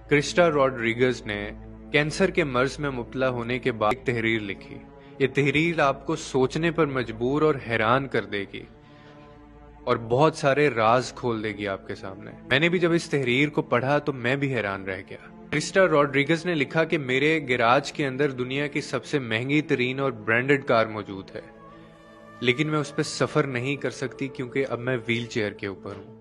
کرسٹا Rodrigues نے cancer کے مرض میں مبتلا ہونے کے بعد ایک تحریر لکھی۔ یہ تحریر آپ کو سوچنے پر مجبور اور حیران کر دے گی اور بہت سارے راز کھول دے گی آپ کے سامنے۔ میں نے بھی جب اس تحریر کو پڑھا تو میں بھی حیران رہ گیا۔ کرسٹا روڈریگز نے لکھا کہ میرے گیراج کے اندر دنیا کی سب سے مہنگی ترین اور برانڈڈ کار موجود ہے، لیکن میں اس پہ سفر نہیں کر سکتی کیونکہ اب میں ویل چیئر کے اوپر ہوں۔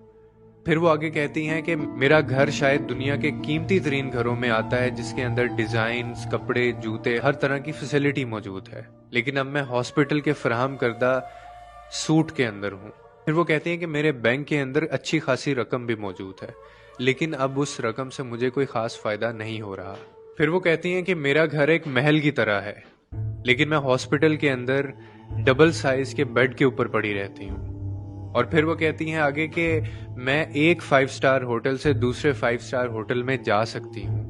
پھر وہ آگے کہتی ہیں کہ میرا گھر شاید دنیا کے قیمتی ترین گھروں میں آتا ہے، جس کے اندر ڈیزائنز، کپڑے، جوتے، ہر طرح کی فیسلٹی موجود ہے، لیکن اب میں ہاسپٹل کے فراہم کردہ سوٹ کے اندر ہوں۔ پھر وہ کہتی ہیں کہ میرے بینک کے اندر اچھی خاصی رقم بھی موجود ہے، لیکن اب اس رقم سے مجھے کوئی خاص فائدہ نہیں ہو رہا۔ پھر وہ کہتی ہیں کہ میرا گھر ایک محل کی طرح ہے، لیکن میں ہاسپٹل کے اندر ڈبل سائز کے بیڈ کے اوپر پڑی رہتی ہوں۔ اور پھر وہ کہتی ہیں آگے کہ میں ایک 5 سٹار ہوٹل سے دوسرے 5 سٹار ہوٹل میں جا سکتی ہوں،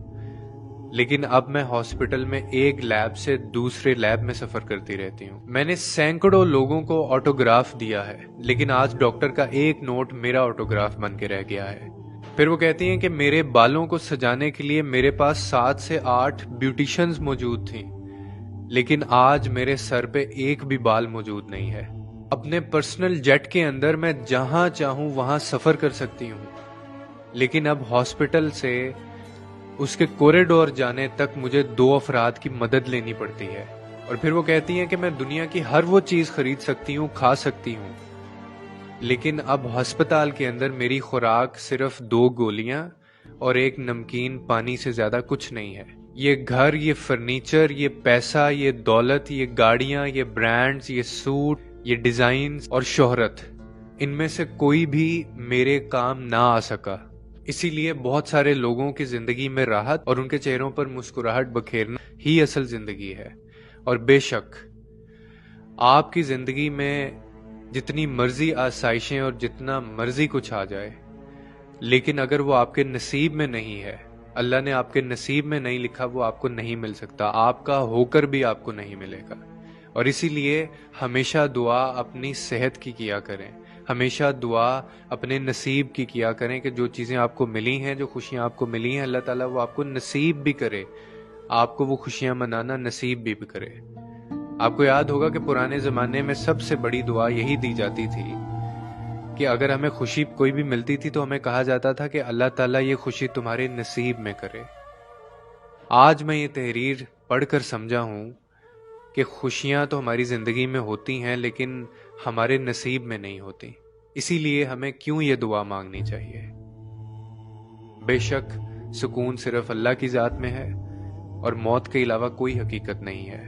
لیکن اب میں ہاسپٹل میں ایک لیب سے دوسرے لیب میں سفر کرتی رہتی ہوں۔ میں نے سینکڑوں لوگوں کو آٹوگراف دیا ہے، لیکن آج ڈاکٹر کا ایک نوٹ میرا آٹوگراف بن کے رہ گیا ہے۔ پھر وہ کہتی ہیں کہ میرے بالوں کو سجانے کے لیے میرے پاس 7 سے 8 بیوٹیشنز موجود تھیں، لیکن آج میرے سر پہ ایک بھی بال موجود نہیں ہے۔ اپنے پرسنل جیٹ کے اندر میں جہاں چاہوں وہاں سفر کر سکتی ہوں، لیکن اب ہاسپٹل سے اس کے کوریڈور جانے تک مجھے 2 افراد کی مدد لینی پڑتی ہے۔ اور پھر وہ کہتی ہیں کہ میں دنیا کی ہر وہ چیز خرید سکتی ہوں، کھا سکتی ہوں، لیکن اب ہسپتال کے اندر میری خوراک صرف 2 گولیاں اور ایک نمکین پانی سے زیادہ کچھ نہیں ہے۔ یہ گھر، یہ فرنیچر، یہ پیسہ، یہ دولت، یہ گاڑیاں، یہ برانڈز، یہ سوٹ، یہ ڈیزائنز اور شہرت، ان میں سے کوئی بھی میرے کام نہ آ سکا۔ اسی لیے بہت سارے لوگوں کی زندگی میں راحت اور ان کے چہروں پر مسکراہٹ بکھیرنا ہی اصل زندگی ہے۔ اور بے شک آپ کی زندگی میں جتنی مرضی آسائشیں اور جتنا مرضی کچھ آ جائے، لیکن اگر وہ آپ کے نصیب میں نہیں ہے، اللہ نے آپ کے نصیب میں نہیں لکھا، وہ آپ کو نہیں مل سکتا، آپ کا ہو کر بھی آپ کو نہیں ملے گا۔ اور اسی لیے ہمیشہ دعا اپنی صحت کی کیا کریں، ہمیشہ دعا اپنے نصیب کی کیا کریں کہ جو چیزیں آپ کو ملی ہیں، جو خوشیاں آپ کو ملی ہیں، اللہ تعالیٰ وہ آپ کو نصیب بھی کرے، آپ کو وہ خوشیاں منانا نصیب بھی کرے۔ آپ کو یاد ہوگا کہ پرانے زمانے میں سب سے بڑی دعا یہی دی جاتی تھی کہ اگر ہمیں خوشی کوئی بھی ملتی تھی تو ہمیں کہا جاتا تھا کہ اللہ تعالیٰ یہ خوشی تمہارے نصیب میں کرے۔ آج میں یہ تحریر پڑھ کر سمجھا ہوں کہ خوشیاں تو ہماری زندگی میں ہوتی ہیں، لیکن ہمارے نصیب میں نہیں ہوتی۔ اسی لیے ہمیں کیوں یہ دعا مانگنی چاہیے؟ بے شک سکون صرف اللہ کی ذات میں ہے، اور موت کے علاوہ کوئی حقیقت نہیں ہے۔